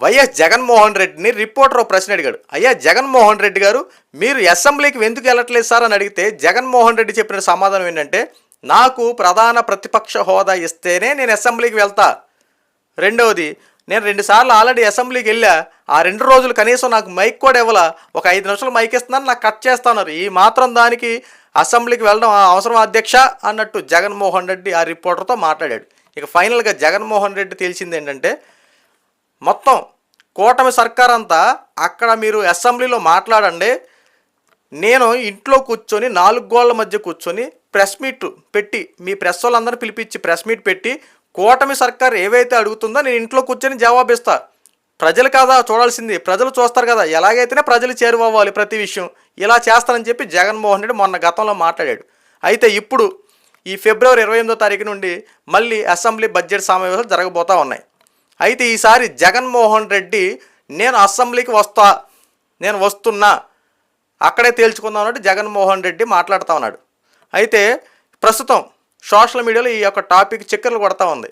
YS Jaganmohan రెడ్డిని reporter ప్రశ్న అడిగాడు. అయ్యా జగన్మోహన్ రెడ్డి గారు, మీరు అసెంబ్లీకి ఎందుకు వెళ్ళట్లేదు సార్ అని అడిగితే జగన్మోహన్ రెడ్డి చెప్పిన సమాధానం ఏంటంటే, నాకు ప్రధాన ప్రతిపక్ష హోదా ఇస్తేనే నేను అసెంబ్లీకి వెళ్తా. రెండవది, నేను 2 సార్లు ఆల్రెడీ అసెంబ్లీకి వెళ్ళా, ఆ 2 రోజులు కనీసం నాకు మైక్ కూడా ఇవ్వాల, ఒక 5 నిమిషాలు మైక్ ఇస్తున్నాను, నాకు కట్ చేస్తున్నారు, ఈ మాత్రం దానికి అసెంబ్లీకి వెళ్ళడం అవసరం అధ్యక్ష అన్నట్టు జగన్మోహన్ రెడ్డి ఆ రిపోర్టర్తో మాట్లాడాడు. ఇక ఫైనల్గా జగన్మోహన్ రెడ్డి తెలిసింది ఏంటంటే, మొత్తం కూటమి సర్కార్ అంతా అక్కడ మీరు అసెంబ్లీలో మాట్లాడండి, నేను ఇంట్లో కూర్చొని 4 గోళ్ల మధ్య కూర్చొని ప్రెస్ మీట్ పెట్టి, మీ ప్రెస్ వాళ్ళందరూ పిలిపించి ప్రెస్ మీట్ పెట్టి, కూటమి సర్కార్ ఏవైతే అడుగుతుందో నేను ఇంట్లో కూర్చొని జవాబిస్తా. ప్రజలు కదా చూడాల్సింది, ప్రజలు చూస్తారు కదా, ఎలాగైతేనే ప్రజలు చేరువవ్వాలి ప్రతి విషయం, ఇలా చేస్తానని చెప్పి జగన్మోహన్ రెడ్డి మొన్న గతంలో మాట్లాడాడు. అయితే ఇప్పుడు ఈ ఫిబ్రవరి 28వ తారీఖు నుండి మళ్ళీ అసెంబ్లీ బడ్జెట్ సమావేశాలు జరగబోతూ ఉన్నాయి. అయితే ఈసారి జగన్మోహన్ రెడ్డి నేను అసెంబ్లీకి వస్తా, నేను వస్తున్నా, అక్కడే తేల్చుకుందాం అన్నట్టు జగన్మోహన్ రెడ్డి మాట్లాడుతూ ఉన్నాడు. అయితే ప్రస్తుతం సోషల్ మీడియాలో ఈ యొక్క టాపిక్ చక్కర్లు కొడతా ఉంది.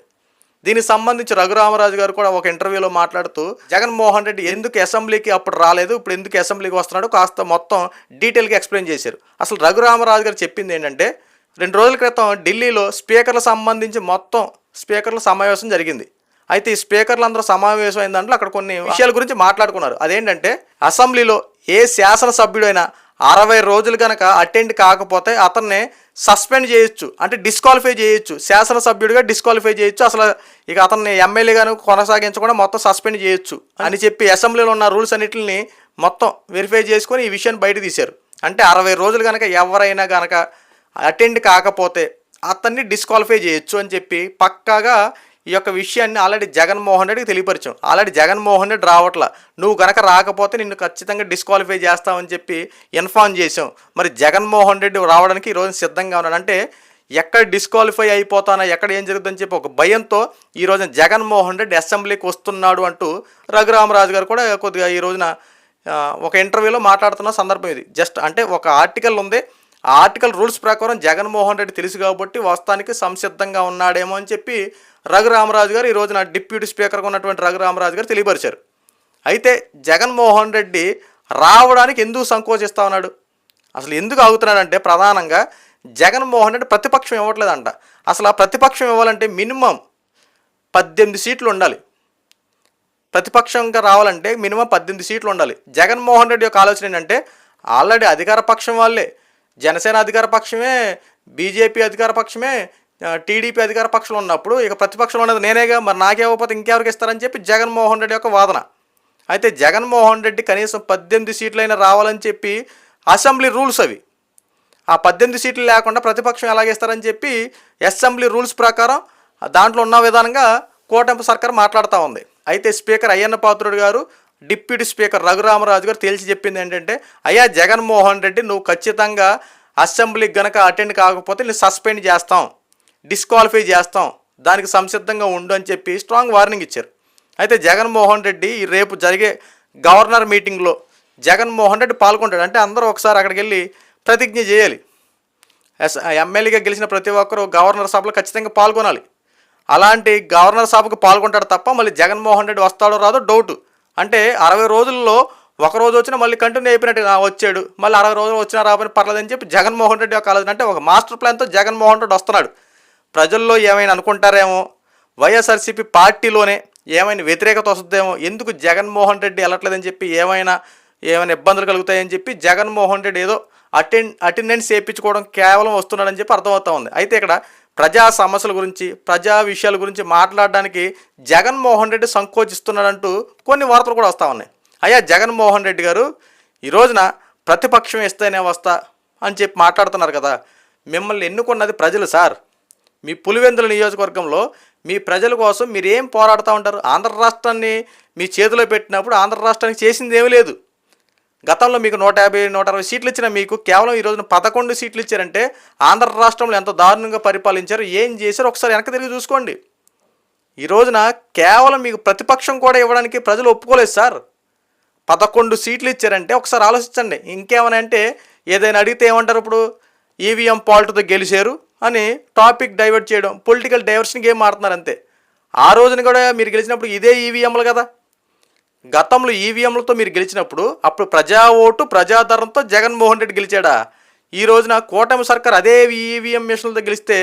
దీనికి సంబంధించి రఘురామరాజు గారు కూడా ఒక ఇంటర్వ్యూలో మాట్లాడుతూ జగన్మోహన్ రెడ్డి ఎందుకు అసెంబ్లీకి అప్పుడు రాలేదు, ఇప్పుడు ఎందుకు అసెంబ్లీకి వస్తున్నాడు కాస్త మొత్తం డీటెయిల్గా ఎక్స్ప్లెయిన్ చేశారు. అసలు రఘురామరాజు గారు చెప్పింది ఏంటంటే, 2 రోజుల క్రితం ఢిల్లీలో స్పీకర్లకు సంబంధించి మొత్తం స్పీకర్ల సమావేశం జరిగింది. అయితే ఈ స్పీకర్లు అందరూ సమావేశం అయిన దాంట్లో అక్కడ కొన్ని విషయాల గురించి మాట్లాడుకున్నారు. అదేంటంటే, అసెంబ్లీలో ఏ శాసనసభ్యుడైనా 60 రోజులు కనుక అటెండ్ కాకపోతే అతన్ని సస్పెండ్ చేయొచ్చు, అంటే డిస్క్వాలిఫై చేయొచ్చు, శాసనసభ్యుడిగా డిస్క్వాలిఫై చేయొచ్చు, అసలు ఇక అతన్ని ఎమ్మెల్యేగాను కొనసాగించకుండా మొత్తం సస్పెండ్ చేయొచ్చు అని చెప్పి అసెంబ్లీలో ఉన్న రూల్స్ అన్నింటిని మొత్తం వెరిఫై చేసుకొని ఈ విషయాన్ని బయట తీశారు. అంటే 60 రోజులు కనుక ఎవరైనా కనుక అటెండ్ కాకపోతే అతన్ని డిస్క్వాలిఫై చేయొచ్చు అని చెప్పి పక్కాగా ఈ యొక్క విషయాన్ని ఆల్రెడీ జగన్మోహన్ రెడ్డికి తెలియపరిచాం. ఆల్రెడీ జగన్మోహన్ రెడ్డి రావట్లా, నువ్వు కనుక రాకపోతే నిన్ను ఖచ్చితంగా డిస్క్వాలిఫై చేస్తామని చెప్పి ఇన్ఫార్మ్ చేసాం. మరి జగన్మోహన్ రెడ్డి రావడానికి ఈరోజు సిద్ధంగా ఉన్నాడు. అంటే ఎక్కడ డిస్క్వాలిఫై అయిపోతానా, ఎక్కడ ఏం జరుగుతుందని చెప్పి ఒక భయంతో ఈ రోజున జగన్మోహన్ రెడ్డి అసెంబ్లీకి వస్తున్నాడు అంటూ రఘురామరాజు గారు కూడా కొద్దిగా ఈ రోజున ఒక ఇంటర్వ్యూలో మాట్లాడుతున్న సందర్భం ఇది. జస్ట్ అంటే ఒక ఆర్టికల్ ఉంది, ఆ ఆర్టికల్ రూల్స్ ప్రకారం జగన్మోహన్ రెడ్డి తెలుసు కాబట్టి వస్తానికి సంసిద్ధంగా ఉన్నాడేమో అని చెప్పి రఘురామరాజు గారు ఈ రోజున డిప్యూటీ స్పీకర్గా ఉన్నటువంటి రఘురామరాజు గారు తెలియపరిచారు. అయితే జగన్మోహన్ రెడ్డి రావడానికి ఎందుకు సంకోచిస్తూ ఉన్నాడు, అసలు ఎందుకు ఆగుతున్నాడంటే, ప్రధానంగా జగన్మోహన్ రెడ్డి ప్రతిపక్షం ఇవ్వట్లేదంట. అసలు ఆ ప్రతిపక్షం ఇవ్వాలంటే మినిమం 18 సీట్లు ఉండాలి. ప్రతిపక్షంగా రావాలంటే మినిమం 18 సీట్లు ఉండాలి. జగన్మోహన్ రెడ్డి యొక్క ఆలోచన ఏంటంటే, ఆల్రెడీ అధికార పక్షం వాళ్ళే, జనసేన అధికార పక్షమే, బీజేపీ అధికార పక్షమే, టీడీపీ అధికార పక్షంలో ఉన్నప్పుడు ఇక ప్రతిపక్షంలో ఉన్నది నేనేగా, మరి నాకే ఇవ్వకపోతే ఇంకెవరికి ఇస్తారని చెప్పి జగన్మోహన్ రెడ్డి యొక్క వాదన. అయితే జగన్మోహన్ రెడ్డి కనీసం 18 సీట్లైనా రావాలని చెప్పి అసెంబ్లీ రూల్స్ అవి, ఆ 18 సీట్లు లేకుండా ప్రతిపక్షం ఎలాగేస్తారని చెప్పి అసెంబ్లీ రూల్స్ ప్రకారం దాంట్లో ఉన్న విధానంగా కూటమి సర్కార్ మాట్లాడుతూ ఉంది. అయితే స్పీకర్ అయ్యన్న పాత్రుడు గారు, డిప్యూటీ స్పీకర్ రఘురామరాజు గారు తేల్చి చెప్పింది ఏంటంటే, అయ్యా జగన్మోహన్ రెడ్డి నువ్వు ఖచ్చితంగా అసెంబ్లీకి గనక అటెండ్ కాకపోతే నేను సస్పెండ్ చేస్తాం, డిస్క్వాలిఫై చేస్తాం, దానికి సంసిద్ధంగా ఉండు అని చెప్పి స్ట్రాంగ్ వార్నింగ్ ఇచ్చారు. అయితే జగన్మోహన్ రెడ్డి రేపు జరిగే గవర్నర్ మీటింగ్లో జగన్మోహన్ రెడ్డి పాల్గొంటాడు. అంటే అందరూ ఒకసారి అక్కడికి వెళ్ళి ప్రతిజ్ఞ చేయాలి. ఎమ్మెల్యేగా గెలిచిన ప్రతి ఒక్కరూ గవర్నర్ సభలో ఖచ్చితంగా పాల్గొనాలి. అలాంటి గవర్నర్ సభకు పాల్గొంటాడు తప్ప మళ్ళీ జగన్మోహన్ రెడ్డి వస్తాడో రాదో డౌట్. అంటే 60 రోజుల్లో ఒక రోజు వచ్చినా మళ్ళీ కంటిన్యూ అయిపోయినట్టు వచ్చాడు, మళ్ళీ 60 రోజులు వచ్చినా రాబోయే పర్లేదని చెప్పి జగన్మోహన్ రెడ్డి యొక్క ఆలోచన. అంటే ఒక మాస్టర్ ప్లాన్తో జగన్మోహన్ రెడ్డి వస్తున్నాడు. ప్రజల్లో ఏమైనా అనుకుంటారేమో, వైఎస్ఆర్సీపీ పార్టీలోనే ఏమైనా వ్యతిరేకత వస్తుందేమో, ఎందుకు జగన్మోహన్ రెడ్డి వెళ్ళట్లేదని చెప్పి ఏమైనా ఇబ్బందులు కలుగుతాయని చెప్పి జగన్మోహన్ రెడ్డి ఏదో అటెండెన్స్ వేయించుకోవడం కేవలం వస్తున్నాడని చెప్పి అర్థమవుతా ఉంది. అయితే ఇక్కడ ప్రజా సమస్యల గురించి, ప్రజా విషయాల గురించి మాట్లాడడానికి జగన్మోహన్ రెడ్డి సంకోచిస్తున్నాడంటూ కొన్ని వార్తలు కూడా వస్తూ ఉన్నాయి. అయ్యా జగన్మోహన్ రెడ్డి గారు ఈ రోజున ప్రతిపక్షం ఇస్తేనే వస్తా అని చెప్పి మాట్లాడుతున్నారు కదా, మిమ్మల్ని ఎన్నుకున్నది ప్రజలు సార్. మీ పులివెందుల నియోజకవర్గంలో మీ ప్రజల కోసం మీరు ఏం పోరాడుతూ ఉంటారు? ఆంధ్ర రాష్ట్రాన్ని మీ చేతిలో పెట్టినప్పుడు ఆంధ్ర రాష్ట్రానికి చేసింది ఏమీ లేదు. గతంలో మీకు 150, 160 సీట్లు ఇచ్చిన మీకు కేవలం ఈ రోజున 11 సీట్లు ఇచ్చారంటే ఆంధ్ర రాష్ట్రంలో ఎంత దారుణంగా పరిపాలించారు, ఏం చేశారో ఒకసారి వెనక్కి తిరిగి చూసుకోండి. ఈ రోజున కేవలం మీకు ప్రతిపక్షం కూడా ఇవ్వడానికి ప్రజలు ఒప్పుకోలేదు సార్. 11 సీట్లు ఇచ్చారంటే ఒకసారి ఆలోచించండి. ఇంకేమైనా అంటే ఏదైనా అడిగితే ఏమంటారు, ఇప్పుడు ఈవీఎం పాల్ట్తో గెలిచారు అని టాపిక్ డైవర్ట్ చేయడం, పొలిటికల్ డైవర్షన్ గేమ్ ఆడుతున్నారు అంతే. ఆ రోజున కూడా మీరు గెలిచినప్పుడు ఇదే ఈవీఎంలు కదా, గతంలో ఈవీఎంలతో మీరు గెలిచినప్పుడు అప్పుడు ప్రజా ఓటు ప్రజాదరణతో జగన్మోహన్ రెడ్డి గెలిచాడా? ఈ రోజున కూటమి సర్కార్ అదే ఈవీఎం మిషన్లతో గెలిస్తే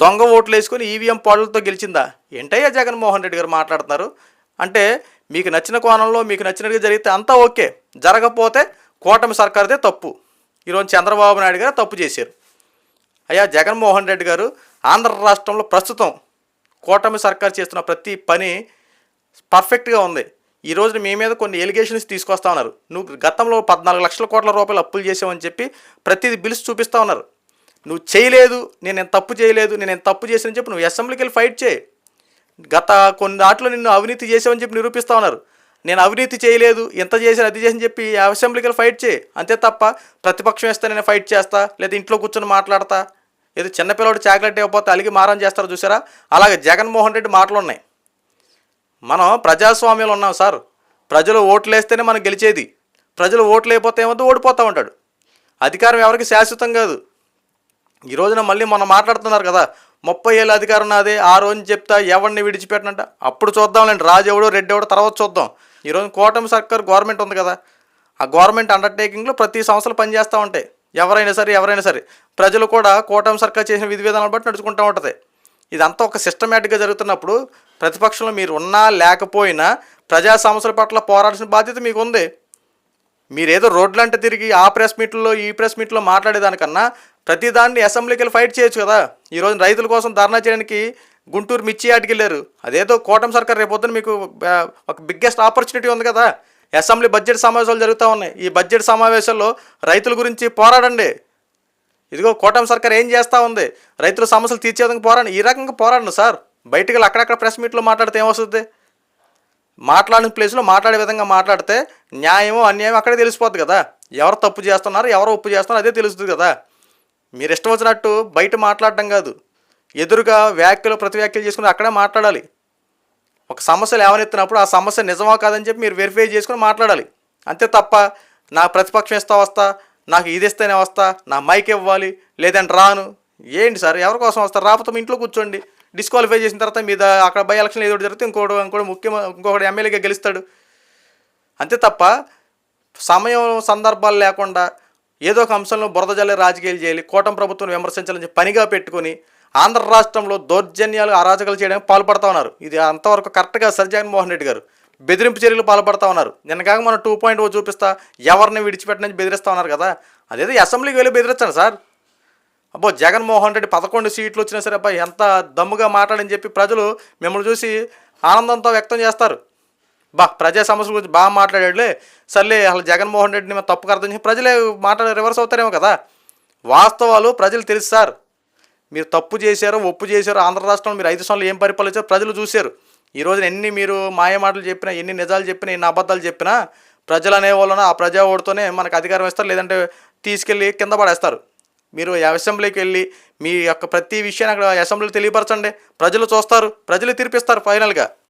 దొంగ ఓట్లు వేసుకొని ఈవీఎం పాటలతో గెలిచిందా? ఏంటయ్యా జగన్మోహన్ రెడ్డి గారు మాట్లాడుతున్నారు? అంటే మీకు నచ్చిన కోణంలో మీకు నచ్చినట్టుగా జరిగితే అంతా ఓకే, జరగకపోతే కూటమి సర్కార్దే తప్పు. ఈరోజు చంద్రబాబు నాయుడు గారు తప్పు చేశారు. అయ్యా జగన్మోహన్ రెడ్డి గారు ఆంధ్ర రాష్ట్రంలో ప్రస్తుతం కూటమి సర్కార్ చేస్తున్న ప్రతి పని పర్ఫెక్ట్గా ఉంది. ఈ రోజున మీ మీద కొన్ని ఎలిగేషన్స్ తీసుకొస్తా ఉన్నారు. నువ్వు గతంలో 14 లక్షల కోట్ల రూపాయలు అప్పులు చేసావని చెప్పి ప్రతిదీ బిల్స్ చూపిస్తూ ఉన్నారు. నువ్వు చేయలేదు, నేను తప్పు చేయలేదు, నేను తప్పు చేసానని చెప్పి నువ్వు అసెంబ్లీకి వెళ్ళి ఫైట్ చేయి. గత కొన్ని దాంట్లో నిన్ను అవినీతి చేసావని చెప్పి నిరూపిస్తూ ఉన్నారు. నేను అవినీతి చేయలేదు, ఎంత చేశాను అది చేసి చెప్పి అసెంబ్లీకి వెళ్ళి ఫైట్ చేయి. అంతే తప్ప ప్రతిపక్షం వేస్తే నేను ఫైట్ చేస్తా, లేదా ఇంట్లో కూర్చొని మాట్లాడతా, ఏదో చిన్నపిల్లడు చాక్లెట్ ఇవ్వకపోతే అలిగి మారం చేస్తారు చూసారా, అలాగే జగన్మోహన్ రెడ్డి మాటలు ఉన్నాయి. మనం ప్రజాస్వామ్యంలో ఉన్నాం సార్. ప్రజలు ఓట్లు వేస్తేనే మనం గెలిచేది. ప్రజలు ఓట్లు వేయకపోతే ఏమవుతుందో ఓడిపోతూ ఉంటాడు. అధికారం ఎవరికి శాశ్వతం కాదు. ఈ రోజున మళ్ళీ మనం మాట్లాడుతున్నారు కదా, 30 ఏళ్ళ అధికారం నాదే, ఆ రోజు చెప్తా ఎవరిని విడిచిపెట్టనంట. అప్పుడు చూద్దాంలేండి, రాజు ఎవడో రెడ్డి ఎవడో తర్వాత చూద్దాం. ఈరోజు కూటమి సర్కార్ గవర్నమెంట్ ఉంది కదా, ఆ గవర్నమెంట్ అండర్టేకింగ్లో ప్రతి సంవత్సరం పనిచేస్తూ ఉంటాయి. ఎవరైనా సరే ప్రజలు కూడా కూటమి సర్కార్ చేసిన విధి విధానాలు బట్టి నడుచుకుంటూ ఉంటుంది. ఇదంతా ఒక సిస్టమేటిక్గా జరుగుతున్నప్పుడు ప్రతిపక్షంలో మీరు ఉన్నా లేకపోయినా ప్రజా సమస్యల పట్ల పోరాడాల్సిన బాధ్యత మీకు ఉంది. మీరేదో రోడ్లంటే తిరిగి ఆ ప్రెస్ మీట్లో ఈ ప్రెస్ మీట్లో మాట్లాడేదానికన్నా ప్రతిదాన్ని అసెంబ్లీకి వెళ్ళి ఫైట్ చేయొచ్చు కదా. ఈరోజు రైతుల కోసం ధర్నా చేయడానికి గుంటూరు మిర్చి యార్డ్కి వెళ్ళారు. అదేదో కూటమి సర్కార్ రేపొద్దున మీకు ఒక బిగ్గెస్ట్ ఆపర్చునిటీ ఉంది కదా. అసెంబ్లీ బడ్జెట్ సమావేశాలు జరుగుతూ ఉన్నాయి. ఈ బడ్జెట్ సమావేశాల్లో రైతుల గురించి పోరాడండి. ఇదిగో కూటమి సర్కార్ ఏం చేస్తూ ఉంది, రైతుల సమస్యలు తీర్చే విధంగా పోరాడండి. ఈ రకంగా పోరాడండి సార్. బయటికి వెళ్ళి అక్కడక్కడ ప్రెస్ మీట్లో మాట్లాడితే ఏమొస్తుంది? మాట్లాడిన ప్లేస్లో మాట్లాడే విధంగా మాట్లాడితే న్యాయమో అన్యాయం అక్కడే తెలిసిపోద్ది కదా. ఎవరు తప్పు చేస్తున్నారు, ఎవరు ఒప్పు చేస్తున్నారు అదే తెలుస్తుంది కదా. మీరు ఇష్టం వచ్చినట్టు బయట మాట్లాడడం కాదు, ఎదురుగా ప్రతి వ్యాఖ్యలు చేసుకుని అక్కడే మాట్లాడాలి. ఒక సమస్యలు ఏమనెత్తినప్పుడు ఆ సమస్య నిజమా కాదని చెప్పి మీరు వెరిఫై చేసుకుని మాట్లాడాలి. అంతే తప్ప నా ప్రతిపక్షం ఇస్తా వస్తా, నాకు ఇది ఇస్తేనే వస్తా, నా మైక్ ఇవ్వాలి లేదంటే రాను, ఏంటి సార్? ఎవరి కోసం వస్తారు? రాకపోతే మీ ఇంట్లో కూర్చోండి. డిస్క్వాలిఫై చేసిన తర్వాత మీద అక్కడ బై ఎలక్షన్ ఏదో జరిగితే ఇంకొకటి ఎమ్మెల్యేగా గెలుస్తాడు. అంతే తప్ప సమయం సందర్భాలు లేకుండా ఏదో ఒక అంశంలో బురద జల్లే రాజకీయాలు చేయాలి, కూటమి ప్రభుత్వం విమర్శించాలని పనిగా పెట్టుకొని ఆంధ్ర రాష్ట్రంలో దౌర్జన్యాలు అరాచకాలు చేయడానికి పాల్పడతా ఉన్నారు. ఇది అంతవరకు కరెక్ట్గా సార్ జగన్మోహన్ రెడ్డి గారు బెదిరింపు చర్యలు పాల్పడతా ఉన్నారు. నిన్నగాక మనం 2.0 చూపిస్తా, ఎవరిని విడిచిపెట్టనని బెదిరిస్తూ ఉన్నారు కదా. అదేదో అసెంబ్లీకి వెళ్ళి బెదిరించాను సార్. అబ్బో జగన్మోహన్ రెడ్డి 11 సీట్లు వచ్చినా సరే అబ్బాయి ఎంత దమ్ముగా మాట్లాడని చెప్పి ప్రజలు మిమ్మల్ని చూసి ఆనందంతో వ్యక్తం చేస్తారు. ప్రజా సమస్యల గురించి బాగా మాట్లాడాడులే, సర్లే అసలు జగన్మోహన్ రెడ్డిని మేము తప్పుగా అర్థం చేసి ప్రజలే రివర్స్ అవుతారేమో కదా. వాస్తవాలు ప్రజలు తెలుసు సార్. మీరు తప్పు చేశారో ఒప్పు చేశారో ఆంధ్ర రాష్ట్రంలో మీరు 5 సంవత్సరాలు ఏం పరిపాలించారో ప్రజలు చూశారు. ఈ రోజున ఎన్ని మీరు మాయ మాటలు చెప్పినా, ఎన్ని నిజాలు చెప్పినా, ఎన్ని అబద్ధాలు చెప్పినా ప్రజలు అనేవాళ్ళన ఆ ప్రజా ఓటుతోనే మనకు అధికారం ఇస్తారు, లేదంటే తీసుకెళ్ళి కింద పడేస్తారు. మీరు అసెంబ్లీకి వెళ్ళి మీ యొక్క ప్రతి విషయాన్ని అక్కడ అసెంబ్లీలో తెలియపరచండి. ప్రజలు చూస్తారు, ప్రజలు తీర్పిస్తారు ఫైనల్గా.